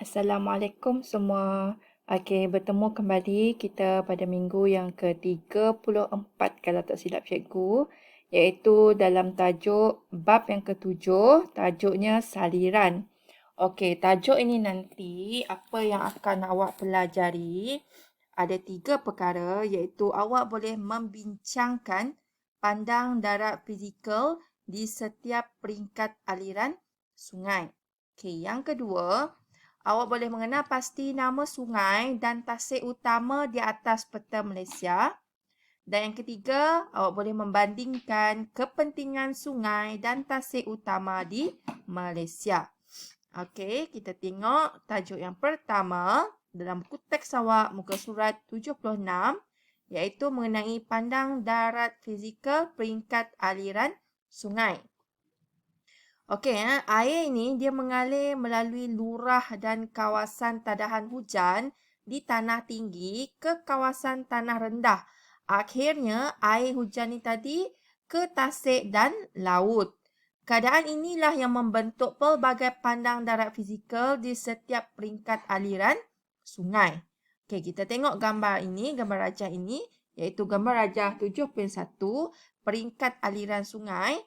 Assalamualaikum semua. Okey, bertemu kembali kita pada minggu yang ke-34 kalau tak silap cikgu, iaitu dalam tajuk bab yang ketujuh, tajuknya saliran. Okey, tajuk ini nanti apa yang akan awak pelajari ada 3 perkara, iaitu awak boleh membincangkan pandang darat fizikal di setiap peringkat aliran sungai. Okey, yang kedua, awak boleh mengenal pasti nama sungai dan tasik utama di atas peta Malaysia. Dan yang ketiga, awak boleh membandingkan kepentingan sungai dan tasik utama di Malaysia. Okey, kita tengok tajuk yang pertama dalam buku teks awak muka surat 76, iaitu mengenai pandang darat fizikal peringkat aliran sungai. Okey, air ini dia mengalir melalui lurah dan kawasan tadahan hujan di tanah tinggi ke kawasan tanah rendah. Akhirnya, air hujan ni tadi ke tasik dan laut. Keadaan inilah yang membentuk pelbagai pandang darat fizikal di setiap peringkat aliran sungai. Okey, kita tengok gambar ini, gambar rajah ini, iaitu gambar rajah 7.1, peringkat aliran sungai.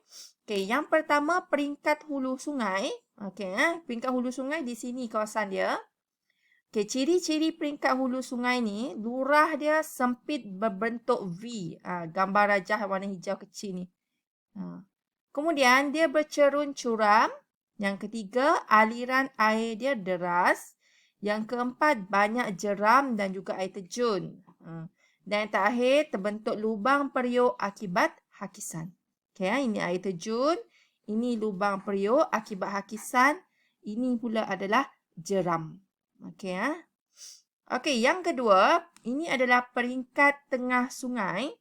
Okey, yang pertama peringkat hulu sungai. Okey, peringkat hulu sungai di sini kawasan dia. Okey, ciri-ciri peringkat hulu sungai ni, lurah dia sempit berbentuk V. Gambar rajah warna hijau kecil ni. Kemudian dia bercerun curam. Yang ketiga, aliran air dia deras. Yang keempat, banyak jeram dan juga air terjun. Dan yang terakhir, terbentuk lubang periuk akibat hakisan. Okay, ini air terjun, ini lubang periuk akibat hakisan, ini pula adalah jeram. Okey, Okey, yang kedua, ini adalah peringkat tengah sungai.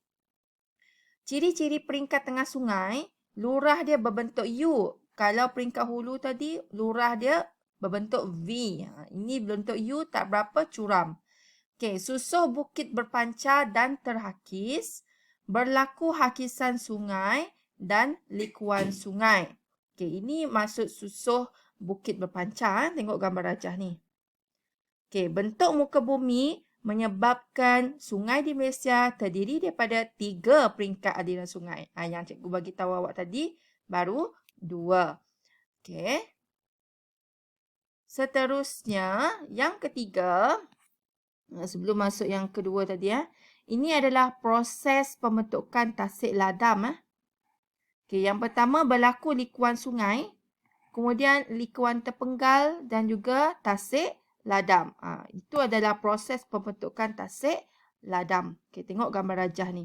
Ciri-ciri peringkat tengah sungai, lurah dia berbentuk U. Kalau peringkat hulu tadi, lurah dia berbentuk V. Ini berbentuk U, tak berapa curam. Okey, susuh bukit berpancar dan terhakis, berlaku hakisan sungai dan likuan sungai. Okey, ini maksud susuh bukit berpancar. Tengok gambar rajah ni. Okey, bentuk muka bumi menyebabkan sungai di Malaysia terdiri daripada 3 peringkat aliran sungai. Yang cikgu bagi tahu awak tadi baru 2. Okey. Seterusnya, yang ketiga, sebelum masuk yang kedua tadi, ini adalah proses pembentukan tasik ladam. Okey, yang pertama berlaku likuan sungai, kemudian likuan terpenggal dan juga tasik ladam. Itu adalah proses pembentukan tasik ladam. Okey, tengok gambar rajah ni.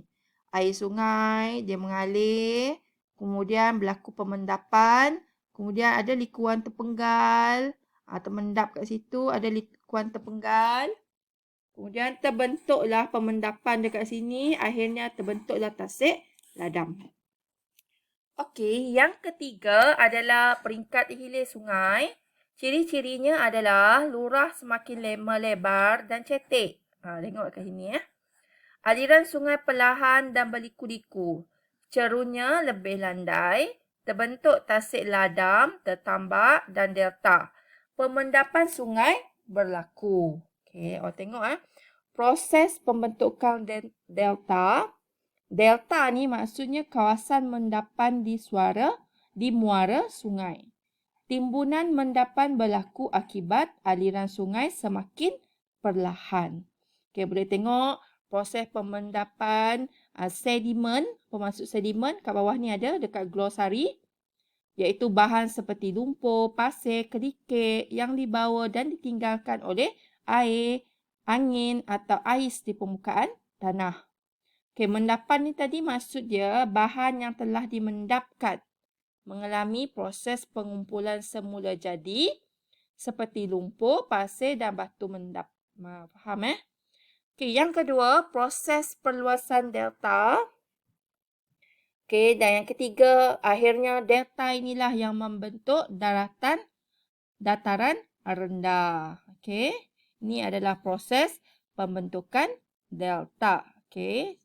Air sungai, dia mengalir, kemudian berlaku pemendapan, kemudian ada likuan terpenggal, termendap kat situ, ada likuan terpenggal. Kemudian terbentuklah pemendapan dekat sini, akhirnya terbentuklah tasik ladam. Okey, yang ketiga adalah peringkat hilir sungai. Ciri-cirinya adalah lurah semakin melebar dan cetek. Tengok kat sini. Aliran sungai perlahan dan berliku-liku. Cerunnya lebih landai. Terbentuk tasik ladam, tertambak dan delta. Pemendapan sungai berlaku. Okey, awak tengok. Proses pembentukan delta. Delta ni maksudnya kawasan mendapan di muara sungai. Timbunan mendapan berlaku akibat aliran sungai semakin perlahan. Okey, boleh tengok proses pemendapan sedimen, pemasuk sedimen kat bawah ni ada dekat glosari, iaitu bahan seperti lumpur, pasir, kerikil yang dibawa dan ditinggalkan oleh air, angin atau ais di permukaan tanah. Okey, mendapan ni tadi maksud dia bahan yang telah dimendapkan mengalami proses pengumpulan semula jadi seperti lumpur, pasir dan batu mendap. Faham Okey, yang kedua, proses perluasan delta. Okey, dan yang ketiga, akhirnya delta inilah yang membentuk dataran rendah. Okey, ini adalah proses pembentukan delta. Okey.